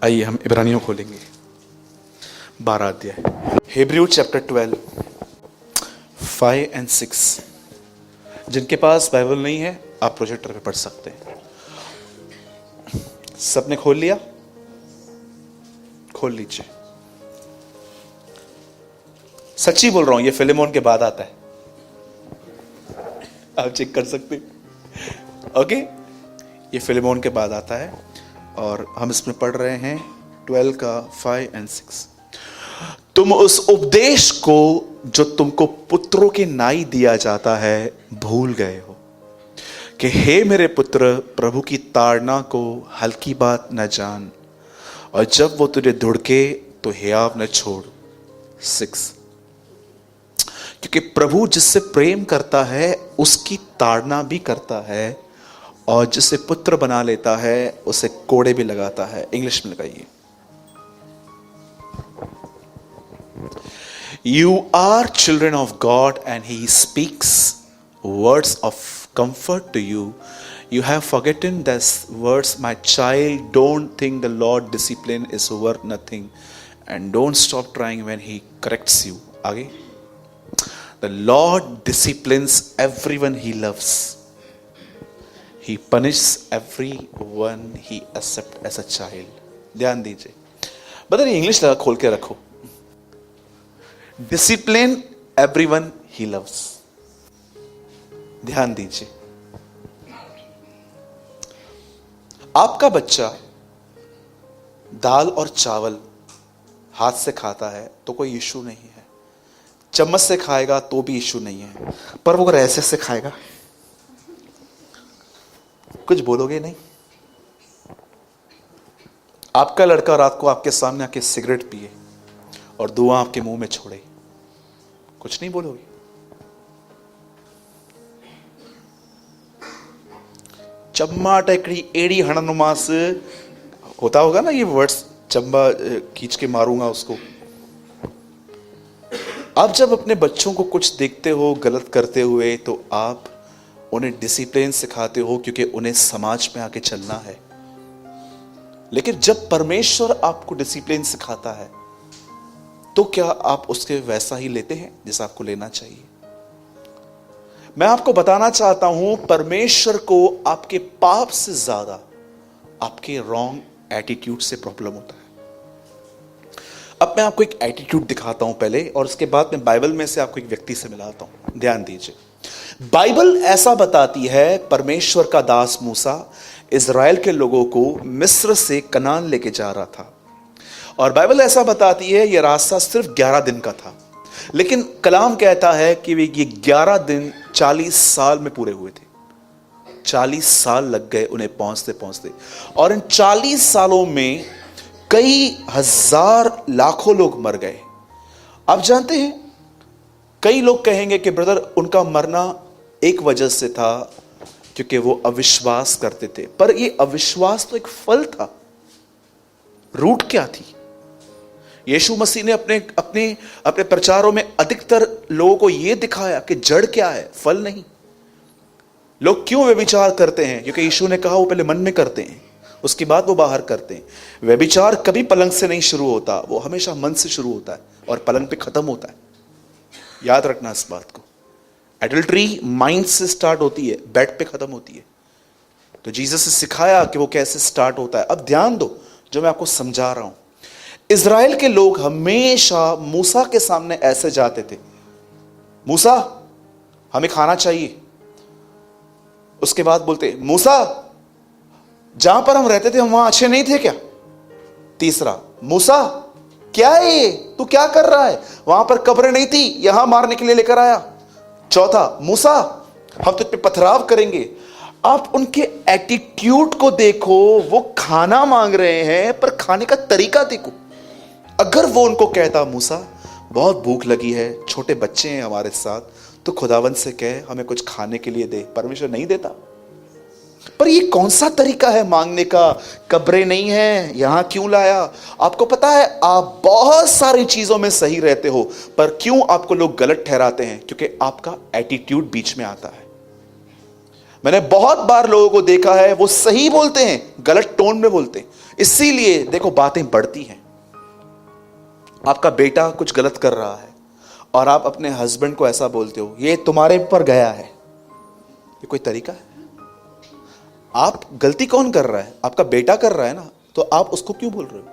आइए हम इब्रानियों खोलेंगे 12 अध्याय, हिब्रू चैप्टर 12 5 and 6। जिनके पास बाइबल नहीं है आप प्रोजेक्टर पे पढ़ सकते हैं। सबने खोल लिया? खोल लीजिए। सच्ची बोल रहा हूं, ये फिलेमोन के बाद आता है, आप चेक कर सकते हैं। ओके, ये फिलेमोन के बाद आता है और हम इसमें पढ़ रहे हैं 12 का 5 and 6। तुम उस उपदेश को जो तुमको पुत्रों के नाई दिया जाता है भूल गए हो कि हे मेरे पुत्र, प्रभु की ताड़ना को हल्की बात न जान, और जब वो तुझे धुड़के तो हियाव न छोड़। 6, क्योंकि प्रभु जिससे प्रेम करता है उसकी ताड़ना भी करता है, और जिसे पुत्र बना लेता है उसे कोड़े भी लगाता है। इंग्लिश में लगाइए। You are children of God and he speaks words of comfort to you. You have forgotten these words, my child. Don't think the Lord discipline is worth nothing, and don't stop trying when he corrects you. आगे, the Lord disciplines everyone he loves. He punishes everyone he accepts as a child. ध्यान दीजिए, बताइए English लगा खोल के रखो। Discipline everyone he loves. ध्यान दीजिए, आपका बच्चा दाल और चावल हाथ से खाता है तो कोई इशू नहीं है, चम्मच से खाएगा तो भी इशू नहीं है, पर वो अगर ऐसे से खाएगा कुछ बोलोगे नहीं? आपका लड़का रात को आपके सामने आके सिगरेट पिए और धुआं आपके मुंह में छोड़े, कुछ नहीं बोलोगे? चम्मा टेकड़ी एड़ी हणनुमास होता होगा ना ये वर्ड्स, चम्बा खींच के मारूंगा उसको। आप जब अपने बच्चों को कुछ देखते हो गलत करते हुए तो आप उन्हें डिसिप्लिन सिखाते हो, क्योंकि उन्हें समाज में आके चलना है। लेकिन जब परमेश्वर आपको डिसिप्लिन सिखाता है तो क्या आप उसके वैसा ही लेते हैं जैसा आपको लेना चाहिए? मैं आपको बताना चाहता हूं, परमेश्वर को आपके पाप से ज्यादा आपके रॉन्ग एटीट्यूड से प्रॉब्लम होता है। अब मैं आपको एक एटीट्यूड दिखाता हूं पहले, और उसके बाद मैं बाइबल में से आपको एक व्यक्ति से मिलाता हूं। ध्यान दीजिए, बाइबल ऐसा बताती है, परमेश्वर का दास मूसा इज़राइल के लोगों को मिस्र से कनान लेके जा रहा था, और बाइबल ऐसा बताती है यह रास्ता सिर्फ 11 दिन का था, लेकिन कलाम कहता है कि ये 11 दिन 40 साल में पूरे हुए थे। 40 साल लग गए उन्हें पहुंचते पहुंचते, और इन 40 सालों में कई हजार लाखों लोग मर गए। आप जानते हैं, कई लोग कहेंगे कि ब्रदर उनका मरना एक वजह से था क्योंकि वो अविश्वास करते थे, पर ये अविश्वास तो एक फल था। रूट क्या थी? यीशु मसीह ने अपने प्रचारों में अधिकतर लोगों को यह दिखाया कि जड़ क्या है, फल नहीं। लोग क्यों व्यभिचार करते हैं? क्योंकि यीशु ने कहा वो पहले मन में करते हैं, उसके बाद वो बाहर करते हैं। व्यभिचार कभी पलंग से नहीं शुरू होता, वो हमेशा मन से शुरू होता है और पलंग पे खत्म होता है। याद रखना इस बात को। एडल्ट्री माइंड से स्टार्ट होती है, बेड पे खत्म होती है। तो जीसस ने सिखाया कि वो कैसे स्टार्ट होता है। अब ध्यान दो जो मैं आपको समझा रहा हूं। इज़राइल के लोग हमेशा मूसा के सामने ऐसे जाते थे, मूसा हमें खाना चाहिए। उसके बाद बोलते, मूसा जहां पर हम रहते थे हम वहां अच्छे नहीं थे क्या? तीसरा, मूसा क्या है ये, तू क्या कर रहा है? वहां पर कब्रें नहीं थी, यहां मारने के लिए लेकर आया। चौथा, मूसा हम तुझ पे पथराव करेंगे। आप उनके एटीट्यूड को देखो, वो खाना मांग रहे हैं पर खाने का तरीका देखो। अगर वो उनको कहता, मूसा बहुत भूख लगी है, छोटे बच्चे हैं हमारे साथ, तो खुदावंद से कहे हमें कुछ खाने के लिए दे, परमेश्वर नहीं देता। पर ये कौन सा तरीका है मांगने का? कब्रें नहीं है, यहां क्यों लाया? आपको पता है आप बहुत सारी चीजों में सही रहते हो, पर क्यों आपको लोग गलत ठहराते हैं? क्योंकि आपका एटीट्यूड बीच में आता है। मैंने बहुत बार लोगों को देखा है, वो सही बोलते हैं, गलत टोन में बोलते हैं। इसीलिए देखो बातें बढ़ती हैं। आपका बेटा कुछ गलत कर रहा है और आप अपने हस्बैंड को ऐसा बोलते हो, ये तुम्हारे पर गया है। ये कोई तरीका है? आप गलती कौन कर रहा है? आपका बेटा कर रहा है ना, तो आप उसको क्यों बोल रहे हो?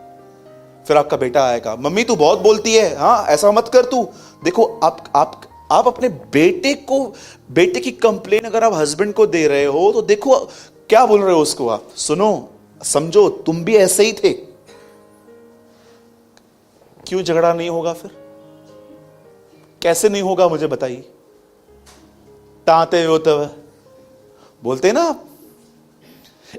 फिर आपका बेटा आएगा, मम्मी तू बहुत बोलती है, हाँ ऐसा मत कर तू। देखो आप अपने बेटे की कंप्लेन अगर आप हस्बैंड को दे रहे हो तो देखो क्या बोल रहे हो उसको। आप सुनो, समझो तुम भी ऐसे ही थे। क्यों झगड़ा नहीं होगा? फिर कैसे नहीं होगा मुझे बताइए। ताते हो तब बोलते हैं ना आप।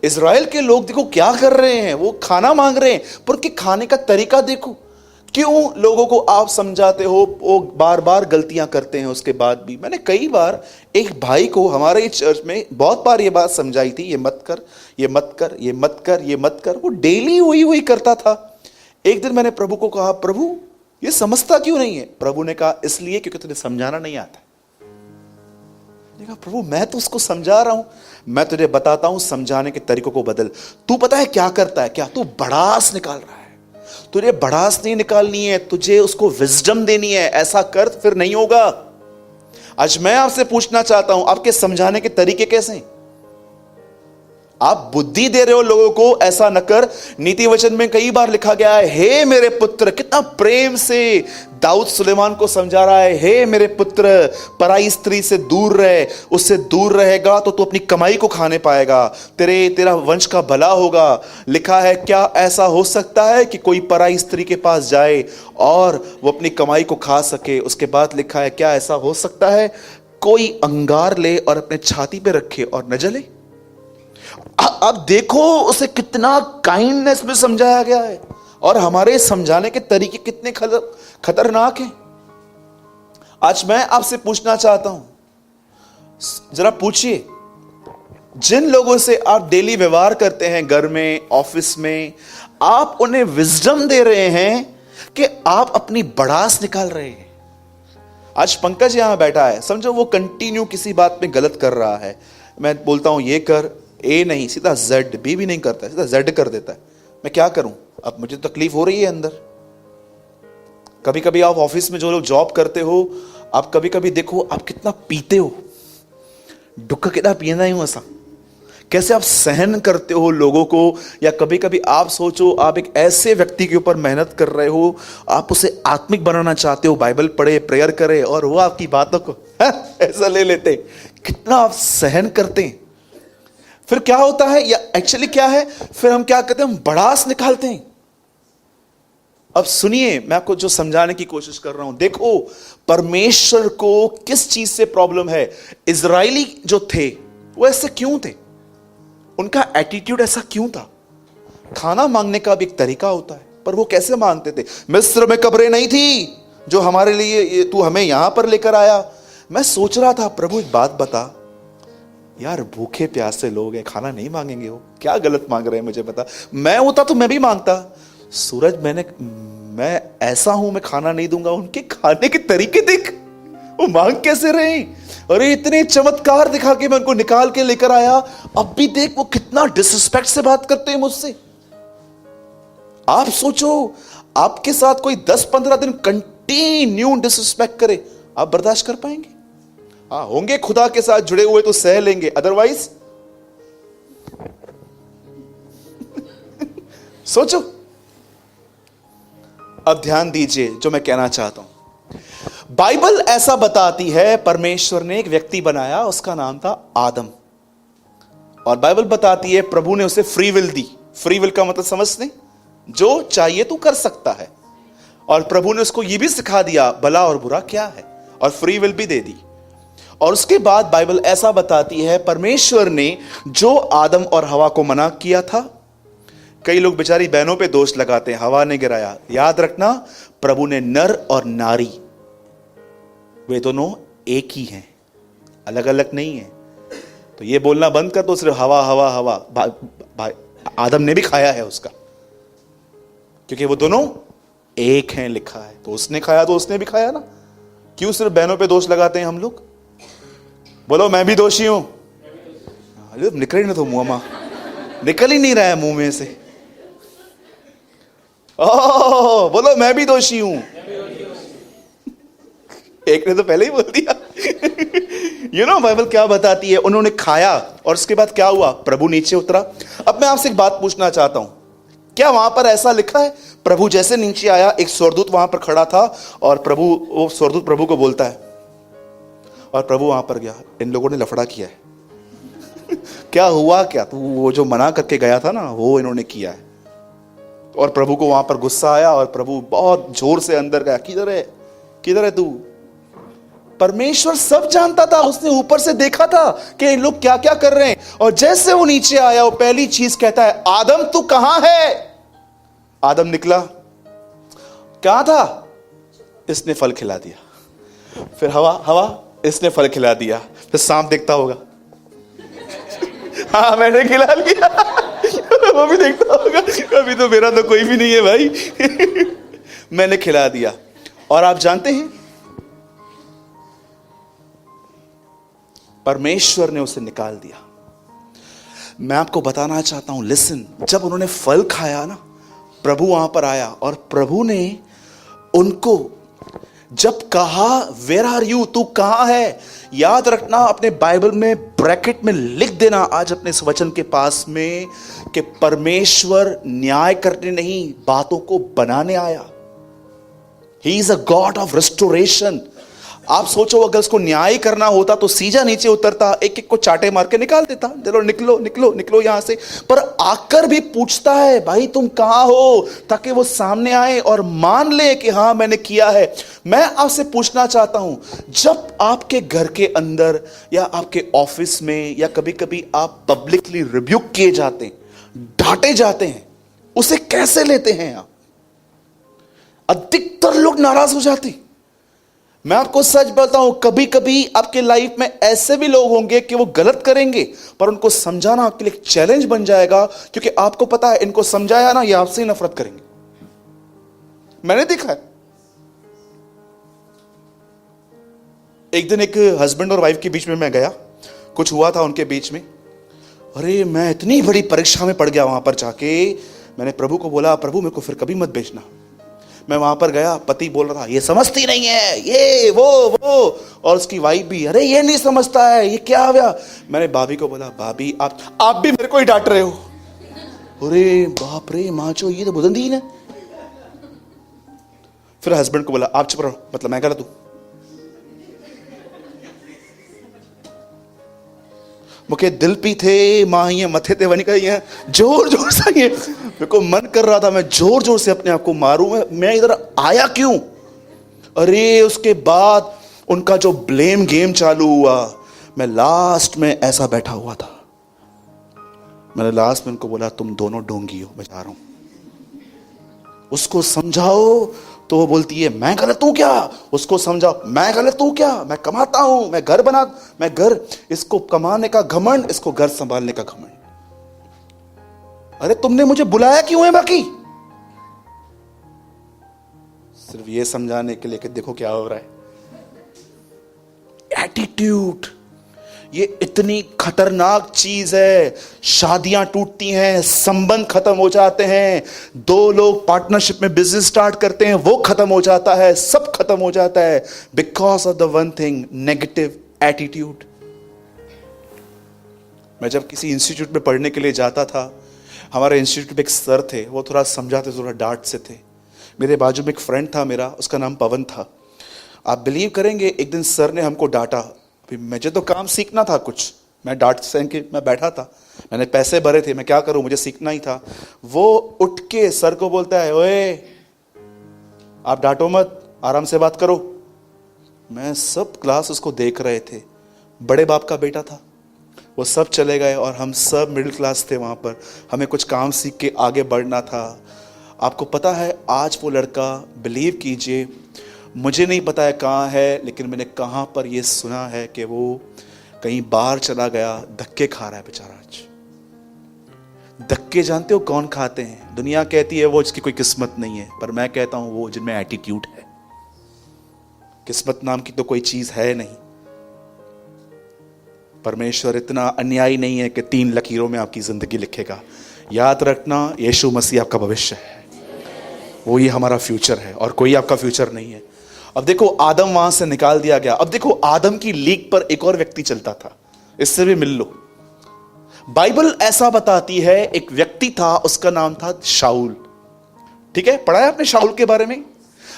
इज़राइल के लोग देखो क्या कर रहे हैं, वो खाना मांग रहे हैं, पर उनके खाने का तरीका देखो। क्यों लोगों को आप समझाते हो, वो बार बार गलतियां करते हैं उसके बाद भी। मैंने कई बार एक भाई को हमारे चर्च में बहुत बार ये बात समझाई थी, ये मत कर, ये मत कर, ये मत कर, ये मत कर। वो डेली वही करता था। एक दिन मैंने प्रभु को कहा, प्रभु ये समझता क्यों नहीं है? प्रभु ने कहा, इसलिए क्योंकि तुझे समझाना नहीं आता। प्रभु मैं तो उसको समझा रहा हूं, मैं तुझे बताता हूं समझाने के तरीकों को बदल। तू पता है क्या करता है? क्या तू भड़ास निकाल रहा है। तुझे भड़ास नहीं निकालनी है, तुझे उसको विजडम देनी है। ऐसा कर फिर नहीं होगा। आज मैं आपसे पूछना चाहता हूं, आपके समझाने के तरीके कैसे हैं? आप बुद्धि दे रहे हो लोगों को, ऐसा न कर। नीति वचन में कई बार लिखा गया है, हे मेरे पुत्र। कितना प्रेम से दाऊद सुलेमान को समझा रहा है, हे मेरे पुत्र पराई स्त्री से दूर रहे। उससे दूर रहेगा तो तू अपनी कमाई को खाने पाएगा, तेरा वंश का भला होगा। लिखा है, क्या ऐसा हो सकता है कि कोई पराई स्त्री के पास जाए और वो अपनी कमाई को खा सके? उसके बाद लिखा है, क्या ऐसा हो सकता है कोई अंगार ले और अपने छाती पे रखे और न जले? अब देखो उसे कितना काइंडनेस में समझाया गया है, और हमारे समझाने के तरीके कितने खतरनाक हैं। आज मैं आपसे पूछना चाहता हूं, जरा पूछिए, जिन लोगों से आप डेली व्यवहार करते हैं, घर में, ऑफिस में, आप उन्हें विजडम दे रहे हैं कि आप अपनी भड़ास निकाल रहे हैं? आज पंकज यहां बैठा है, समझो वो कंटिन्यू किसी बात में गलत कर रहा है। मैं बोलता हूं ये कर, ए नहीं, सीधा जेड, बी भी नहीं करता, सीधा जेड कर देता है। मैं क्या करूं? अब मुझे तकलीफ हो रही है अंदर। कभी कभी आप ऑफिस में जो लोग जॉब करते हो, आप कभी कभी देखो आप कितना पीते हो, दुख कितना पीना ही हूं ऐसा, कैसे आप सहन करते हो लोगों को। या कभी कभी आप सोचो, आप एक ऐसे व्यक्ति के ऊपर मेहनत कर रहे हो, आप उसे आत्मिक बनाना चाहते हो, बाइबल पढ़े, प्रेयर करे, और वो आपकी बातों को ऐसा ले लेते। कितना आप सहन करते हैं। फिर क्या होता है, या एक्चुअली क्या है, फिर हम क्या करते हैं, हम भड़ास निकालते हैं। अब सुनिए, मैं आपको जो समझाने की कोशिश कर रहा हूं, देखो परमेश्वर को किस चीज से प्रॉब्लम है। इजरायली जो थे वो ऐसे क्यों थे? उनका एटीट्यूड ऐसा क्यों था? खाना मांगने का भी एक तरीका होता है, पर वो कैसे मांगते थे? मिस्र में कब्रें नहीं थी जो हमारे लिए तू हमें यहां पर लेकर आया। मैं सोच रहा था, प्रभु एक बात बता यार, भूखे प्यासे लोग हैं, खाना नहीं मांगेंगे? वो क्या गलत मांग रहे हैं मुझे बता। मैं होता तो मैं भी मांगता, सूरज मैं ऐसा हूं, मैं खाना नहीं दूंगा। उनके खाने के तरीके देख, वो मांग कैसे रहे। अरे इतने चमत्कार दिखा के मैं उनको निकाल के लेकर आया, अब भी देख वो कितना डिसरिस्पेक्ट से बात करते हैं मुझसे। आप सोचो, आपके साथ कोई 10-15 दिन कंटिन्यू डिसरिस्पेक्ट करे, आप बर्दाश्त कर पाएंगे? हाँ, होंगे खुदा के साथ जुड़े हुए तो सह लेंगे, अदरवाइज सोचो। अब ध्यान दीजिए जो मैं कहना चाहता हूं। बाइबल ऐसा बताती है, परमेश्वर ने एक व्यक्ति बनाया, उसका नाम था आदम। और बाइबल बताती है प्रभु ने उसे free will the. Free will का मतलब समझते, जो चाहिए तू कर सकता है। और प्रभु ने उसको यह भी सिखा दिया भला और बुरा क्या है, और फ्री विल भी दे दी। और उसके बाद बाइबल ऐसा बताती है, परमेश्वर ने जो आदम और हवा को मना किया था, कई लोग बेचारी बहनों पे दोष लगाते हैं, हवा ने गिराया। याद रखना, प्रभु ने नर और नारी, वे दोनों एक ही हैं, अलग अलग नहीं है। तो ये बोलना बंद कर दो सिर्फ हवा हवा हवा। आदम ने भी खाया है उसका, क्योंकि वो दोनों एक हैं लिखा है। तो उसने खाया तो उसने भी खाया ना। क्यों सिर्फ बहनों पे दोष लगाते हैं हम लोग? बोलो मैं भी दोषी हूं। निकल ही ना, तो मुंह निकल ही नहीं रहा है मुंह में से। ओह बोलो मैं भी दोषी हूं। एक ने तो पहले ही बोल दिया। बाइबल क्या बताती है, उन्होंने खाया और उसके बाद क्या हुआ, प्रभु नीचे उतरा। अब मैं आपसे एक बात पूछना चाहता हूं, क्या वहां पर ऐसा लिखा है प्रभु जैसे नीचे आया एक स्वर्गदूत वहां पर खड़ा था और वो स्वर्गदूत प्रभु को बोलता है और प्रभु वहां पर गया, इन लोगों ने लफड़ा किया है। क्या हुआ, क्या तू वो जो मना करके गया था ना वो इन्होंने किया है। और प्रभु को वहां पर गुस्सा आया और प्रभु बहुत जोर से अंदर गया, किधर है तू। परमेश्वर सब जानता था, उसने ऊपर से देखा था कि ये लोग क्या क्या कर रहे हैं। और जैसे वो नीचे आया वो पहली चीज कहता है, आदम तू कहां है। आदम निकला, क्या था, इसने फल खिला दिया। फिर हवा इसने फल खिला दिया। फिर सांप देखता होगा, हाँ मैंने खिला लिया। वो भी देखता होगा, अभी तो मेरा तो कोई भी नहीं है भाई। मैंने खिला दिया। और आप जानते हैं परमेश्वर ने उसे निकाल दिया। मैं आपको बताना चाहता हूं, लिसन, जब उन्होंने फल खाया ना, प्रभु वहां पर आया और प्रभु ने उनको जब कहा वेयर आर यू, तू कहां है। याद रखना, अपने बाइबल में ब्रैकेट में लिख देना आज अपने इस वचन के पास में कि परमेश्वर न्याय करने नहीं, बातों को बनाने आया। He is a God of restoration. आप सोचो अगर उसको न्याय करना होता तो सीधा नीचे उतरता, एक एक को चाटे मार के निकाल देता, चलो निकलो निकलो निकलो यहां से। पर आकर भी पूछता है, भाई तुम कहां हो, ताकि वो सामने आए और मान ले कि हां मैंने किया है। मैं आपसे पूछना चाहता हूं, जब आपके घर के अंदर या आपके ऑफिस में या कभी कभी आप पब्लिकली रिब्यूक किए जाते हैं, डांटे जाते हैं, उसे कैसे लेते हैं आप। अधिकतर लोग नाराज हो जाते हैं। मैं आपको सच बताऊं, कभी कभी आपके लाइफ में ऐसे भी लोग होंगे कि वो गलत करेंगे, पर उनको समझाना आपके लिए एक चैलेंज बन जाएगा, क्योंकि आपको पता है इनको समझाया ना ये आपसे ही नफरत करेंगे। मैंने देखा है, एक दिन एक हस्बैंड और वाइफ के बीच में मैं गया, कुछ हुआ था उनके बीच में। अरे मैं इतनी बड़ी परीक्षा में पड़ गया वहां पर जाके। मैंने प्रभु को बोला, प्रभु मेरे को फिर कभी मत भेजना। मैं वहां पर गया, पति बोल रहा था ये समझती नहीं है, ये वो, और उसकी वाइफ भी, अरे ये नहीं समझता है, ये क्या हो गया। मैंने भाभी को बोला, भाभी आप भी मेरे को ही डांट रहे हो। अरे बाप रे माचो, ये तो बुदंदीन है। फिर हस्बैंड को बोला, आप चुप रहो, मतलब मैं गलत हूं। मुझे दिल पी थे मां ये मथे ते वनी कही है, जोर जोर से ये मेरे को मन कर रहा था मैं जोर जोर से अपने आप को मारूं। मैं इधर आया क्यों। अरे उसके बाद उनका जो ब्लेम गेम चालू हुआ, मैं लास्ट में ऐसा बैठा हुआ था। मैंने लास्ट में उनको बोला, तुम दोनों ढोंगी हो, मैं जा रहा हूं। उसको समझाओ तो वो बोलती है मैं गलत हूं क्या। उसको समझाओ, मैं गलत हूं क्या, मैं कमाता हूं, मैं घर, इसको कमाने का घमंड, इसको घर संभालने का घमंड। अरे तुमने मुझे बुलाया क्यों है बाकी। सिर्फ ये समझाने के लिए कि देखो क्या हो रहा है। एटीट्यूड, ये इतनी खतरनाक चीज है। शादियां टूटती हैं, संबंध खत्म हो जाते हैं, दो लोग पार्टनरशिप में बिजनेस स्टार्ट करते हैं, वो खत्म हो जाता है, सब खत्म हो जाता है, because of the one thing, negative attitude. मैं जब किसी इंस्टीट्यूट में पढ़ने के लिए जाता था, हमारे इंस्टीट्यूट में एक सर थे, वो थोड़ा समझाते, थोड़ा डांट से थे। मेरे बाजू में एक फ्रेंड था मेरा, उसका नाम पवन था। आप बिलीव करेंगे, एक दिन सर ने हमको डांटा। मुझे तो काम सीखना था कुछ, मैं डांट सहन के मैं बैठा था, मैंने पैसे भरे थे, मैं क्या करूं, मुझे सीखना ही था। वो उठ के सर को बोलता है, ओए आप डांटो मत, आराम से बात करो। मैं सब क्लास उसको देख रहे थे, बड़े बाप का बेटा था, वो सब चले गए और हम सब मिडिल क्लास थे वहां पर, हमें कुछ काम सीख के आगे बढ़ना था। आपको पता है आज वो लड़का, बिलीव कीजिए, मुझे नहीं पता है कहाँ है, लेकिन मैंने कहाँ पर ये सुना है कि वो कहीं बाहर चला गया, धक्के खा रहा है बेचारा आज। धक्के जानते हो कौन खाते हैं। दुनिया कहती है वो जिसकी कोई किस्मत नहीं है, पर मैं कहता हूं वो जिनमें एटीट्यूड है। किस्मत नाम की तो कोई चीज है नहीं। परमेश्वर इतना अन्यायी नहीं है कि 3 लकीरों में आपकी जिंदगी लिखेगा। याद रखना, यीशु मसीह आपका भविष्य है। वो ही हमारा फ्यूचर है और कोई आपका फ्यूचर नहीं है। अब देखो आदम वहां से निकाल दिया गया। अब देखो आदम की लीक पर एक और व्यक्ति चलता था, इससे भी मिल लो। बाइबल ऐसा बताती है एक व्यक्ति था, उसका नाम था शाऊल। ठीक है, पढ़ा है आपने शाऊल के बारे में?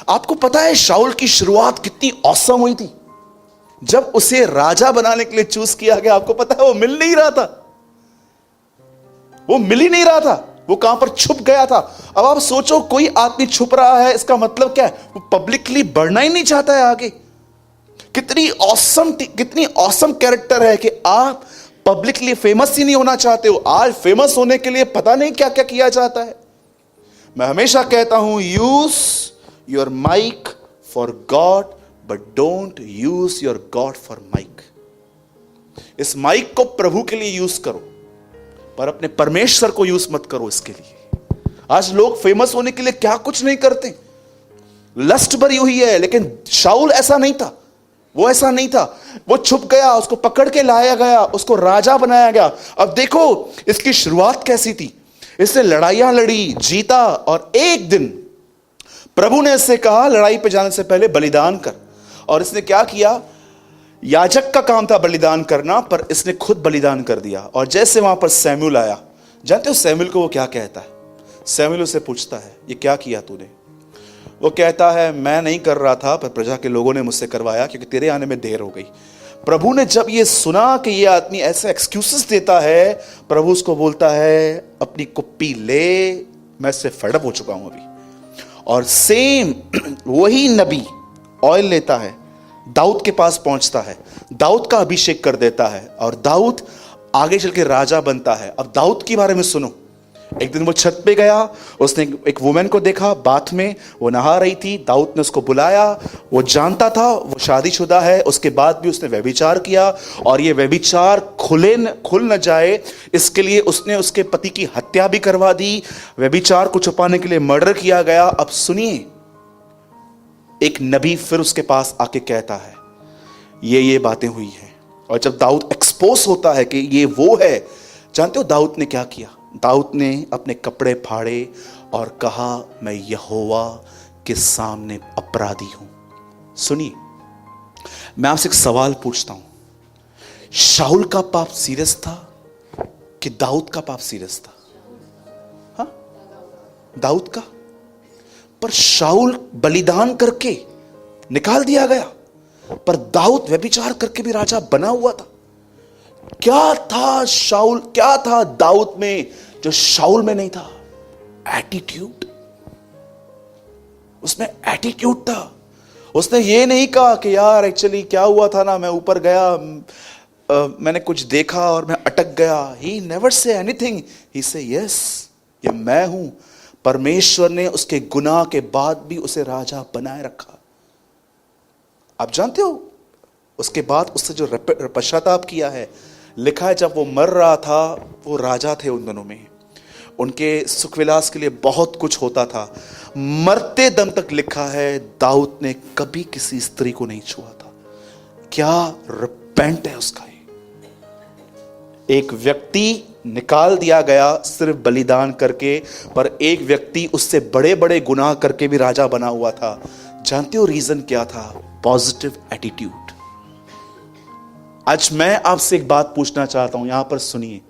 आपको पता है शाऊल की शुरुआत कितनी औसम हुई थी? जब उसे राजा बनाने के लिए चूज किया गया, आपको पता है वो मिल नहीं रहा था, वो मिल ही नहीं रहा था, वो कहां पर छुप गया था। अब आप सोचो, कोई आदमी छुप रहा है, इसका मतलब क्या है? वो पब्लिकली बढ़ना ही नहीं चाहता है आगे। कितनी औसम कैरेक्टर है कि आप पब्लिकली फेमस ही नहीं होना चाहते हो। आज फेमस होने के लिए पता नहीं क्या क्या किया जाता है। मैं हमेशा कहता हूं, use your mic for God but don't use your God for mic. इस माइक को प्रभु के लिए यूज करो, पर अपने परमेश्वर को यूज मत करो इसके लिए। आज लोग फेमस होने के लिए क्या कुछ नहीं करते, लस्ट भरी हुई है। लेकिन शाऊल ऐसा नहीं था, वो ऐसा नहीं था। वो छुप गया, उसको पकड़ के लाया गया, उसको राजा बनाया गया। अब देखो इसकी शुरुआत कैसी थी। इसने लड़ाइयां लड़ी, जीता, और एक दिन प्रभु ने इससे कहा लड़ाई पे जाने से पहले बलिदान कर। और इसने क्या किया? याजक का काम था बलिदान करना, पर इसने खुद बलिदान कर दिया। और जैसे वहां पर सैमुएल आया, जानते हो सैमुएल को वो क्या कहता है? सैमुएल उसे पूछता है, ये क्या किया तूने? वो कहता है, मैं नहीं कर रहा था, पर प्रजा के लोगों ने मुझसे करवाया, क्योंकि तेरे आने में देर हो गई। प्रभु ने जब ये सुना कि ये आदमी ऐसे एक्सक्यूजेस देता है, प्रभु उसको बोलता है, अपनी कुप्पी ले, मैं इससे फेडअप हो चुका हूं अभी। और सेम वही नबी ऑयल लेता है, दाऊद के पास पहुंचता है, दाऊद का अभिषेक कर देता है, और दाऊद आगे चल के राजा बनता है। अब दाऊद के बारे में सुनो। एक दिन वो छत पे गया, उसने एक वुमेन को देखा बाथ में, वो नहा रही थी। दाऊद ने उसको बुलाया। वो जानता था वो शादीशुदा है, उसके बाद भी उसने व्यभिचार किया, और ये व्यभिचार खुल न जाए इसके लिए उसने उसके पति की हत्या भी करवा दी। व्यभिचार को छुपाने के लिए मर्डर किया गया। अब सुनिए, एक नबी फिर उसके पास आके कहता है ये बातें हुई हैं। और जब दाऊद एक्सपोज होता है कि ये वो है, जानते हो दाऊद ने क्या किया? दाऊद ने अपने कपड़े फाड़े और कहा, मैं यहोवा के सामने अपराधी हूं। सुनिए, मैं आपसे एक सवाल पूछता हूं, शाऊल का पाप सीरियस था कि दाऊद का पाप सीरियस था? हाँ, दाऊद का। पर शाऊल बलिदान करके निकाल दिया गया, पर दाऊद व्यभिचार करके भी राजा बना हुआ था। क्या था शाऊल, क्या था दाऊद में जो शाऊल में नहीं था? एटीट्यूड। उसमें एटीट्यूड था। उसने ये नहीं कहा कि यार एक्चुअली क्या हुआ था ना, मैं ऊपर गया, मैंने कुछ देखा और मैं अटक गया। ही नेवर से एनीथिंग, ही से यस, ये मैं हूं। परमेश्वर ने उसके गुनाह के बाद भी उसे राजा बनाए रखा। आप जानते हो उसके बाद उससे जो पश्चाताप किया है, लिखा है जब वो मर रहा था, वो राजा थे उन दिनों में, उनके सुख विलास के लिए बहुत कुछ होता था। मरते दम तक लिखा है दाऊद ने कभी किसी स्त्री को नहीं छुआ था। क्या रिपेंट है उसका। एक व्यक्ति निकाल दिया गया सिर्फ बलिदान करके, पर एक व्यक्ति उससे बड़े बड़े गुनाह करके भी राजा बना हुआ था। जानते हो रीजन क्या था? Positive attitude. आज मैं आपसे एक बात पूछना चाहता हूं, यहां पर सुनिए।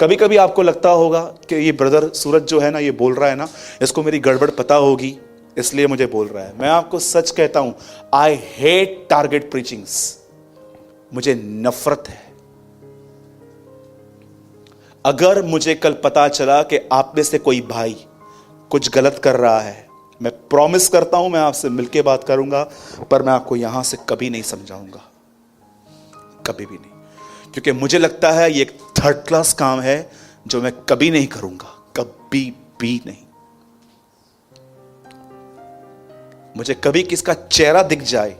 कभी कभी आपको लगता होगा कि ये ब्रदर सूरज जो है ना, ये बोल रहा है ना, इसको मेरी गड़बड़ पता होगी इसलिए मुझे बोल रहा है। मैं आपको सच कहता हूं, आई हेट टारगेट प्रीचिंग्स। मुझे नफरत है। अगर मुझे कल पता चला कि आप में से कोई भाई कुछ गलत कर रहा है, मैं प्रॉमिस करता हूं मैं आपसे मिलके बात करूंगा, पर मैं आपको यहां से कभी नहीं समझाऊंगा, कभी भी नहीं। क्योंकि मुझे लगता है ये एक थर्ड क्लास काम है जो मैं कभी नहीं करूंगा, कभी भी नहीं। मुझे कभी किसका चेहरा दिख जाए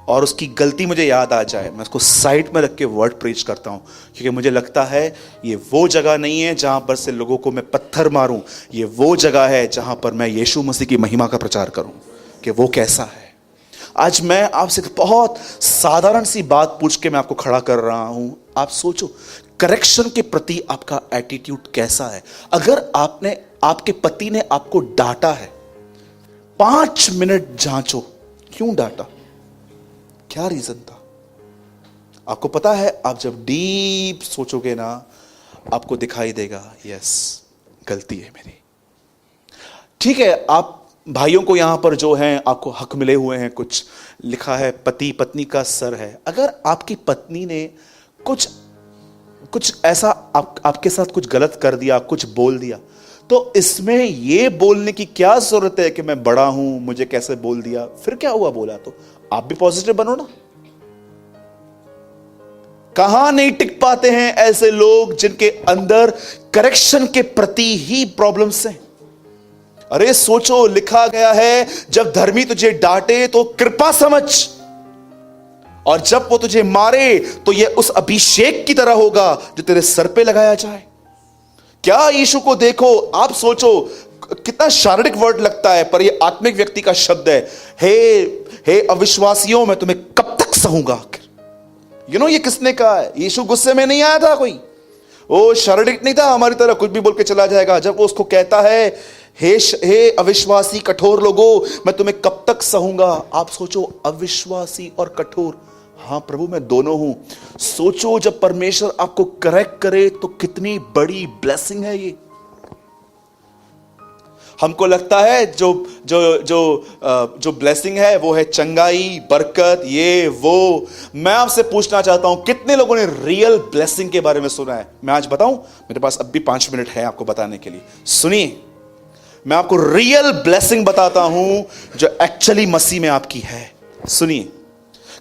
और उसकी गलती मुझे याद आ जाए, मैं उसको साइड में रख के वर्ड प्रीच करता हूं। क्योंकि मुझे लगता है ये वो जगह नहीं है जहां पर से लोगों को मैं पत्थर मारूं। ये वो जगह है जहां पर मैं यीशु मसीह की महिमा का प्रचार करूं कि वो कैसा है। आज मैं आपसे बहुत साधारण सी बात पूछ के मैं आपको खड़ा कर रहा हूं। आप सोचो, करेक्शन के प्रति आपका एटीट्यूड कैसा है? अगर आपके पति ने आपको डांटा है, 5 मिनट जांचो, क्यों डांटा, क्या रीजन था? आपको पता है, आप जब डीप सोचोगे ना, आपको दिखाई देगा, यस, गलती है मेरी। ठीक है, आप भाइयों को यहां पर जो हैं, आपको हक मिले हुए हैं, कुछ लिखा है पति पत्नी का सर है। अगर आपकी पत्नी ने कुछ ऐसा आपके साथ कुछ गलत कर दिया, कुछ बोल दिया, तो इसमें यह बोलने की क्या जरूरत है कि मैं बड़ा हूं, मुझे कैसे बोल दिया, फिर क्या हुआ बोला तो? आप भी पॉजिटिव बनो ना। कहां नहीं टिक पाते हैं ऐसे लोग जिनके अंदर करेक्शन के प्रति ही प्रॉब्लम्स हैं। अरे सोचो, लिखा गया है, जब धर्मी तुझे डांटे तो कृपा समझ, और जब वो तुझे मारे तो यह उस अभिषेक की तरह होगा जो तेरे सर पे लगाया जाए। क्या यीशु को देखो, आप सोचो, कितना शारीरिक वर्ड लगता है, पर यह आत्मिक व्यक्ति का शब्द है। हे अविश्वासियों, मैं तुम्हें कब तक सहूंगा। ये किसने कहा है? यीशु गुस्से में नहीं आया था कोई, वो शारीरिक नहीं था हमारी तरह कुछ भी बोल के चला जाएगा। जब वो उसको कहता है, हे अविश्वासी कठोर लोगों, मैं तुम्हें कब तक सहूंगा। आप सोचो, अविश्वासी और कठोर, हाँ प्रभु मैं दोनों हूं। सोचो, जब परमेश्वर आपको करेक्ट करे तो कितनी बड़ी ब्लेसिंग है ये। हमको लगता है जो जो जो जो ब्लेसिंग है वो है चंगाई, बरकत, ये वो। मैं आपसे पूछना चाहता हूं, कितने लोगों ने रियल ब्लेसिंग के बारे में सुना है? मैं आज बताऊं, मेरे पास अब भी 5 मिनट है आपको बताने के लिए। सुनिए, मैं आपको रियल ब्लेसिंग बताता हूं जो एक्चुअली मसीह में आपकी है। सुनिए,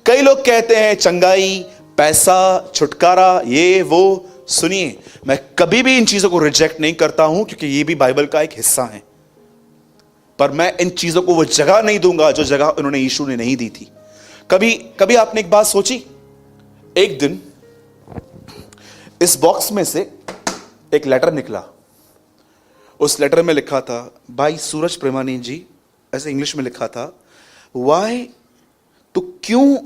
कई लोग कहते हैं चंगाई, पैसा, छुटकारा, ये वो। सुनिए, मैं कभी भी इन चीजों को रिजेक्ट नहीं करता हूं, क्योंकि ये भी बाइबल का एक हिस्सा है, पर मैं इन चीजों को वो जगह नहीं दूंगा जो जगह उन्होंने यीशु ने नहीं दी थी। कभी आपने एक बात सोची? एक दिन इस बॉक्स में से एक लेटर निकला। उस लेटर में लिखा था, भाई सूरज प्रेमानी जी, ऐसे इंग्लिश में लिखा था, वाई, तो क्यों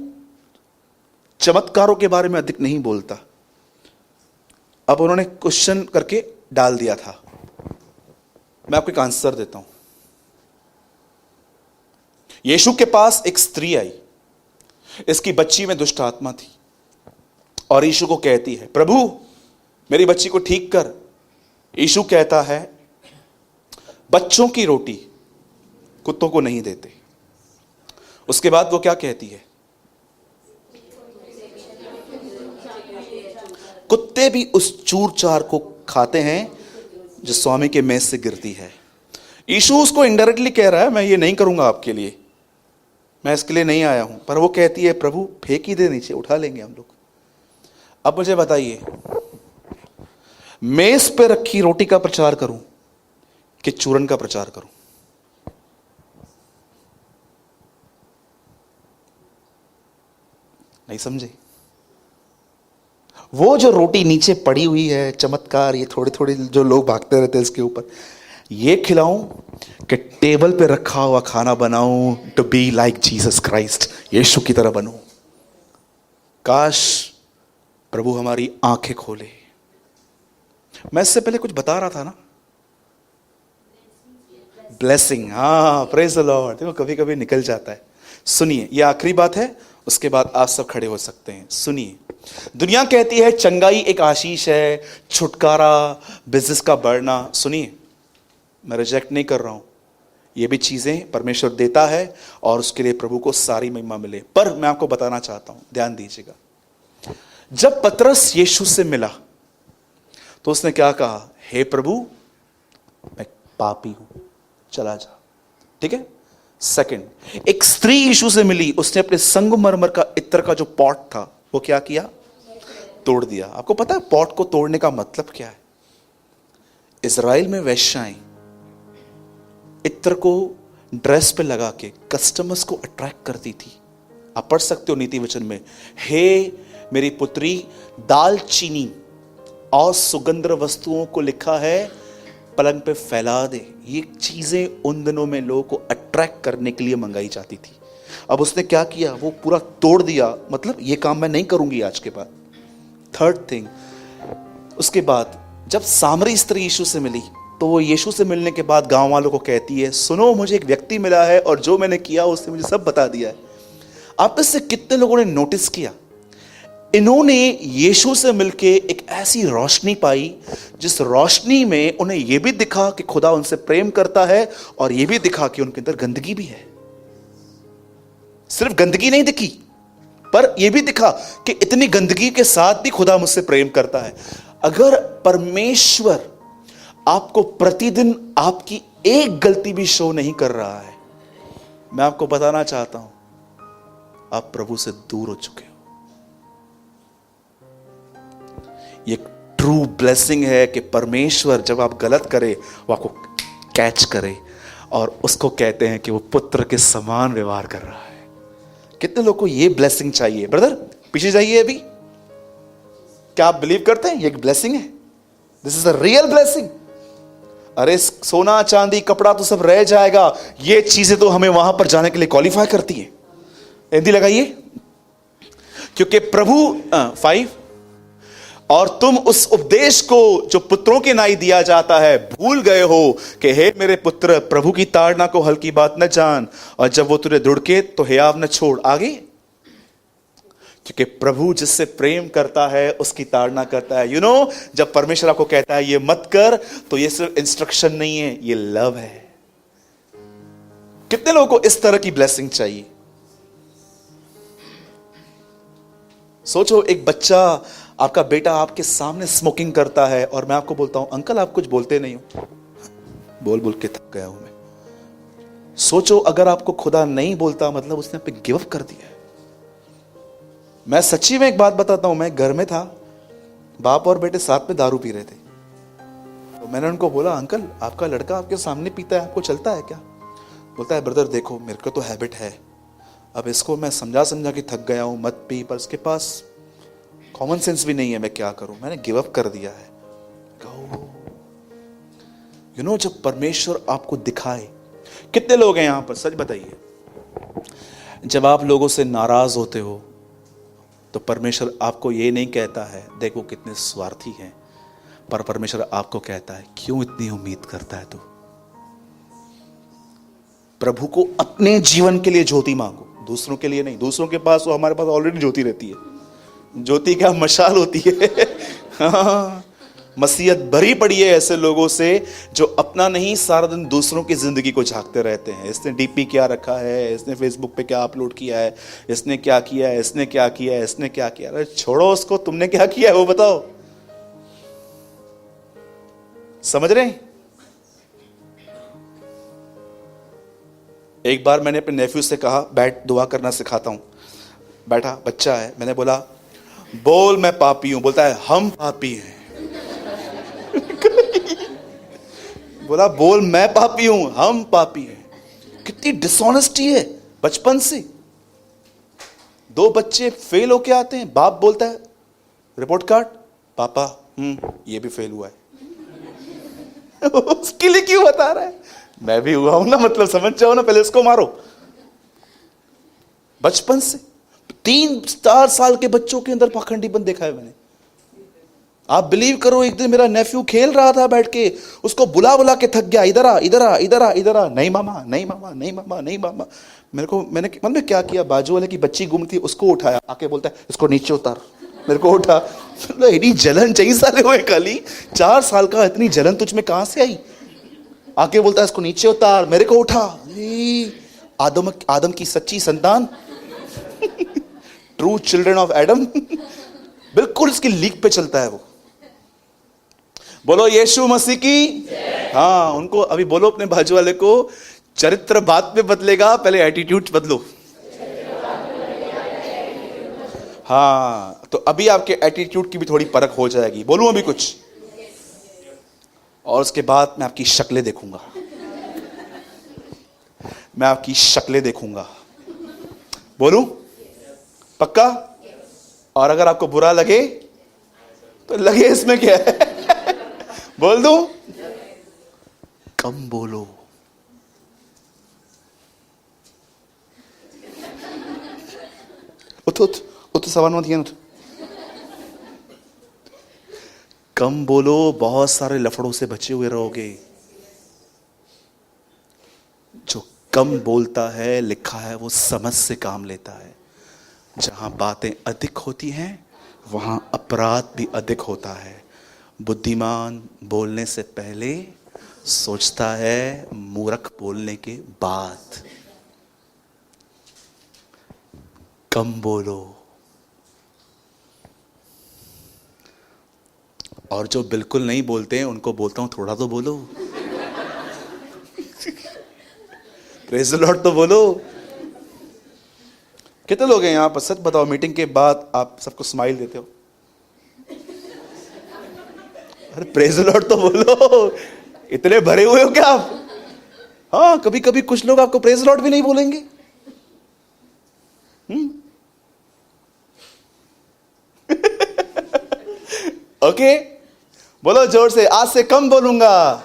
चमत्कारों के बारे में अधिक नहीं बोलता? अब उन्होंने क्वेश्चन करके डाल दिया था। मैं आपको एक आंसर देता हूं। यीशु के पास एक स्त्री आई, इसकी बच्ची में दुष्ट आत्मा थी, और यीशु को कहती है, प्रभु मेरी बच्ची को ठीक कर। यीशु कहता है, बच्चों की रोटी कुत्तों को नहीं देते। उसके बाद वो क्या कहती है? कुत्ते भी उस चूर चार को खाते हैं जो स्वामी के मेज से गिरती है। यीशु उसको इनडायरेक्टली कह रहा है, मैं ये नहीं करूंगा आपके लिए, मैं इसके लिए नहीं आया हूं। पर वो कहती है, प्रभु फेंक ही दे नीचे, उठा लेंगे हम लोग। अब मुझे बताइए, मेज पे रखी रोटी का प्रचार करूं कि चूरन का प्रचार करूं? नहीं समझे? वो जो रोटी नीचे पड़ी हुई है, चमत्कार, ये थोड़ी थोड़ी जो लोग भागते रहते हैं इसके ऊपर, ये खिलाऊं कि टेबल पे रखा हुआ खाना बनाऊं to be like Jesus Christ, यीशु की तरह बनूं? काश प्रभु हमारी आंखें खोले। मैं इससे पहले कुछ बता रहा था ना, ब्लेसिंग, हाँ प्रेज द लॉर्ड। देखो कभी कभी निकल जाता है। सुनिए, ये आखिरी बात है, उसके बाद आप सब खड़े हो सकते हैं। सुनिए, दुनिया कहती है चंगाई एक आशीष है, छुटकारा, बिजनेस का बढ़ना। सुनिए, मैं रिजेक्ट नहीं कर रहा हूं, ये भी चीजें परमेश्वर देता है और उसके लिए प्रभु को सारी महिमा मिले। पर मैं आपको बताना चाहता हूं, ध्यान दीजिएगा, जब पतरस यीशु से मिला तो उसने क्या कहा? हे प्रभु मैं पापी हूं, चला जा। ठीक है। सेकंड, एक स्त्री यीशु से मिली, उसने अपने संगमरमर का इत्र का जो पॉट था वो क्या किया? तोड़ दिया। आपको पता है पॉट को तोड़ने का मतलब क्या है? इजराइल में वेश्याएं इत्र को ड्रेस पे लगा के कस्टमर्स को अट्रैक्ट करती थी। आप पढ़ सकते हो नीति वचन में, हे मेरी पुत्री दालचीनी और सुगंध वस्तुओं को लिखा है पलंग पे फैला दे। ये चीजें उन दिनों में लोगों को अट्रैक्ट करने के लिए मंगाई जाती थी। अब उसने क्या किया? वो पूरा तोड़ दिया। मतलब ये काम मैं नहीं करूंगी आज के बाद। थर्ड थिंग, उसके बाद जब सामरी स्त्री यीशु से मिली तो वो यीशु से मिलने के बाद गांव वालों को कहती है, सुनो मुझे एक व्यक्ति मिला है और जो मैंने किया उसने मुझे सब बता दिया है। आप में से कितने लोगों ने नोटिस किया, इन्होंने यीशु से मिलके एक ऐसी रोशनी पाई जिस रोशनी में उन्हें यह भी दिखा कि खुदा उनसे प्रेम करता है और यह भी दिखा कि उनके अंदर गंदगी भी है। सिर्फ गंदगी नहीं दिखी, पर यह भी दिखा कि इतनी गंदगी के साथ भी खुदा मुझसे प्रेम करता है। अगर परमेश्वर आपको प्रतिदिन आपकी एक गलती भी शो नहीं कर रहा है, मैं आपको बताना चाहता हूं, आप प्रभु से दूर हो चुके हो। ये ट्रू ब्लेसिंग है कि परमेश्वर जब आप गलत करे वो आपको कैच करे और उसको कहते हैं कि वो पुत्र के समान व्यवहार कर रहा है। कितने लोगों को ये ब्लेसिंग चाहिए? ब्रदर पीछे जाइए अभी। क्या आप बिलीव करते हैं ये एक ब्लेसिंग है? This is a real blessing. अरे सोना चांदी कपड़ा तो सब रह जाएगा, ये चीजें तो हमें वहां पर जाने के लिए क्वालिफाई करती है। हिंदी लगाइए। क्योंकि प्रभु 5 और तुम उस उपदेश को जो पुत्रों के नाई दिया जाता है भूल गए हो कि हे मेरे पुत्र, प्रभु की ताड़ना को हल्की बात न जान, और जब वो तुझे दुड़के तो हियाव न छोड़। आगे, क्योंकि प्रभु जिससे प्रेम करता है उसकी ताड़ना करता है। जब परमेश्वर आपको कहता है ये मत कर, तो ये सिर्फ इंस्ट्रक्शन नहीं है, ये लव है। कितने लोगों को इस तरह की ब्लेसिंग चाहिए? सोचो, एक बच्चा, आपका बेटा आपके सामने स्मोकिंग करता है और मैं आपको बोलता हूं अंकल आप कुछ बोलते नहीं हो। बोल बोल के थक गया हूं मैं। सोचो अगर आपको खुदा नहीं बोलता, मतलब उसने पे गिव अप कर दिया है। मैं सच्ची में एक बात बताता हूं, मैं घर में था, बाप और बेटे साथ में दारू पी रहे थे, तो मैंने उनको बोला अंकल आपका लड़का आपके सामने पीता है, आपको चलता है क्या? बोलता है ब्रदर देखो मेरे को तो हैबिट है, अब इसको मैं समझा समझा के थक गया हूं, मत पी, पर इसके पास कॉमन सेंस भी नहीं है, मैं क्या करूं, मैंने गिव अप कर दिया है। जब परमेश्वर आपको दिखाए, कितने लोग हैं यहां पर सच बताइए, जब आप लोगों से नाराज होते हो तो परमेश्वर आपको ये नहीं कहता है देखो कितने स्वार्थी हैं, पर परमेश्वर आपको कहता है क्यों इतनी उम्मीद करता है तू? प्रभु को अपने जीवन के लिए ज्योति मांगो, दूसरों के लिए नहीं। दूसरों के पास, वो हमारे पास ऑलरेडी ज्योति रहती है। ज्योति क्या मशाल होती है। हाँ, मसीहत भरी पड़ी है ऐसे लोगों से जो अपना नहीं, सारा दिन दूसरों की जिंदगी को झांकते रहते हैं। इसने डीपी क्या रखा है, इसने फेसबुक पे क्या अपलोड किया है, इसने क्या किया है, इसने क्या किया है, इसने क्या किया। अरे छोड़ो उसको, तुमने क्या किया है वो बताओ। समझ रहे हैं? एक बार मैंने अपने नेफ्यू से कहा बैठ दुआ करना सिखाता हूं। बैठा बच्चा है, मैंने बोला बोल मैं पापी हूं। बोलता है हम पापी हैं। बोला बोल मैं पापी हूं, हम पापी हैं। कितनी डिसऑनेस्टी है बचपन से। 2 बच्चे फेल होके आते हैं, बाप बोलता है रिपोर्ट कार्ड, पापा ये भी फेल हुआ है। उसके लिए क्यों बता रहा है? मैं भी हुआ हूं ना, मतलब समझ जाओ ना, पहले इसको मारो। बचपन से 3-4 साल के बच्चों के अंदर पाखंडीपन देखा है मैंने। आप बिलीव करो, एक दिन मेरा नेफ्यू खेल रहा था बैठ के, उसको बुला बुला के थक गया, इधर आ इधर आ इधर आ इधर आ, नहीं मामा नहीं मामा नहीं मामा नहीं मामा। मैंने मन में क्या किया, बाजू वाले की बच्ची गुम थी, उसको उठाया, आके बोलता है इसको नीचे उतार, मेरे को उठा। इतनी जलन चाहिए साले हुए खाली 4 साल का, इतनी जलन तुझ में कहां से आई? आके बोलता है इसको नीचे उतार, मेरे को उठा। आदम की सच्ची संतान, ट्रू चिल्ड्रन ऑफ एडम, बिल्कुल इसकी लीक पे चलता है वो। बोलो यीशु मसीह की। हाँ, उनको अभी बोलो अपने बाजू वाले को, चरित्र बाद में बदलेगा, पहले एटीट्यूड बदलो। हाँ, तो अभी आपके एटीट्यूड की भी थोड़ी परख हो जाएगी। बोलूं अभी कुछ, और उसके बाद मैं आपकी शक्लें देखूंगा, मैं आपकी शक्लें देखूंगा। बोलूं पक्का? और अगर आपको बुरा लगे तो लगे, इसमें क्या है? बोल दूं? कम बोलो। उठ उठ उठ, सवाल मत किया। कम बोलो, बहुत सारे लफड़ों से बचे हुए रहोगे। जो कम बोलता है, लिखा है, वो समझ से काम लेता है। जहां बातें अधिक होती हैं वहां अपराध भी अधिक होता है। बुद्धिमान बोलने से पहले सोचता है, मूर्ख बोलने के बाद। कम बोलो। और जो बिल्कुल नहीं बोलते हैं उनको बोलता हूं, थोड़ा तो बोलो। प्रेज़ द लॉर्ड तो बोलो। कितने लोग हैं यहां पर, सच बताओ, मीटिंग के बाद आप सबको स्माइल देते हो? अरे प्रेज़ द लॉर्ड तो बोलो। इतने भरे हुए हो क्या आप? हाँ, कभी कभी कुछ लोग आपको प्रेज़ द लॉर्ड भी नहीं बोलेंगे। ओके, बोलो जोर से, आज से कम बोलूंगा।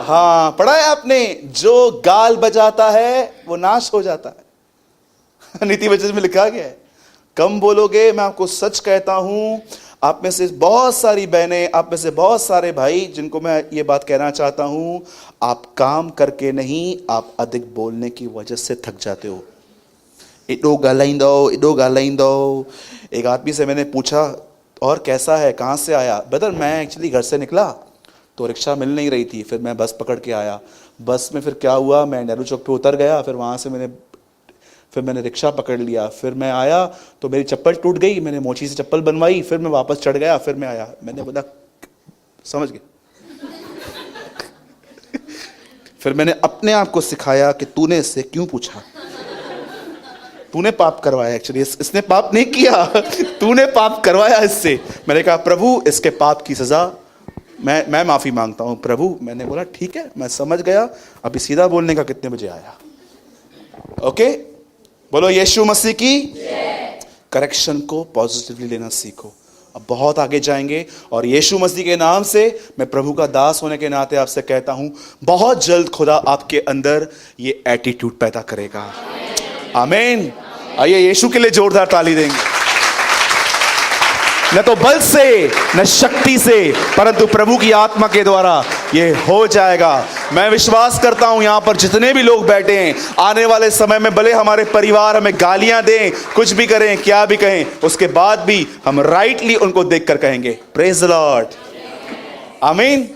हाँ, पढ़ा है आपने, जो गाल बजाता है वो नाश हो जाता है। नीति वचन में लिखा गया है, कम बोलोगे। मैं आपको सच कहता हूं, आप में से बहुत सारी बहनें, आप में से बहुत सारे भाई, जिनको मैं ये बात कहना चाहता हूं, आप काम करके नहीं, आप अधिक बोलने की वजह से थक जाते हो। एडो गालाइंदो। एक आदमी से मैंने पूछा, और कैसा है, कहाँ से आया? ब्रदर, मैं एक्चुअली घर से निकला तो रिक्शा मिल नहीं रही थी, फिर मैं बस पकड़ के आया। बस में फिर क्या हुआ, मैं नेहरू चौक पे उतर गया, फिर वहाँ से मैंने रिक्शा पकड़ लिया। फिर मैं आया तो मेरी चप्पल टूट गई, मैंने मोची से चप्पल बनवाई, फिर मैं वापस चढ़ गया, फिर मैं आया। मैंने बोला, समझ गए? फिर मैंने अपने आप को सिखाया कि तूने इससे क्यों पूछा, तूने पाप करवाया। एक्चुअली इसने पाप नहीं किया, तूने पाप करवाया इससे। मैंने कहा, प्रभु इसके पाप की सजा मैं माफी मांगता हूं प्रभु। मैंने बोला ठीक है, मैं समझ गया। अभी सीधा बोलने का कितने बजे आया? ओके, बोलो यीशु मसीह की। करेक्शन को पॉजिटिवली लेना सीखो। अब बहुत आगे जाएंगे, और यीशु मसीह के नाम से मैं प्रभु का दास होने के नाते आपसे कहता हूं, बहुत जल्द खुदा आपके अंदर ये एटीट्यूड पैदा करेगा। आमीन। आइए यीशु के लिए जोरदार ताली देंगे। न तो बल से, न शक्ति से, परंतु प्रभु की आत्मा के द्वारा ये हो जाएगा। मैं विश्वास करता हूं यहां पर जितने भी लोग बैठे हैं, आने वाले समय में भले हमारे परिवार हमें गालियां दें, कुछ भी करें, क्या भी कहें, उसके बाद भी हम राइटली उनको देखकर कहेंगे, प्रेज द लॉर्ड। आमीन।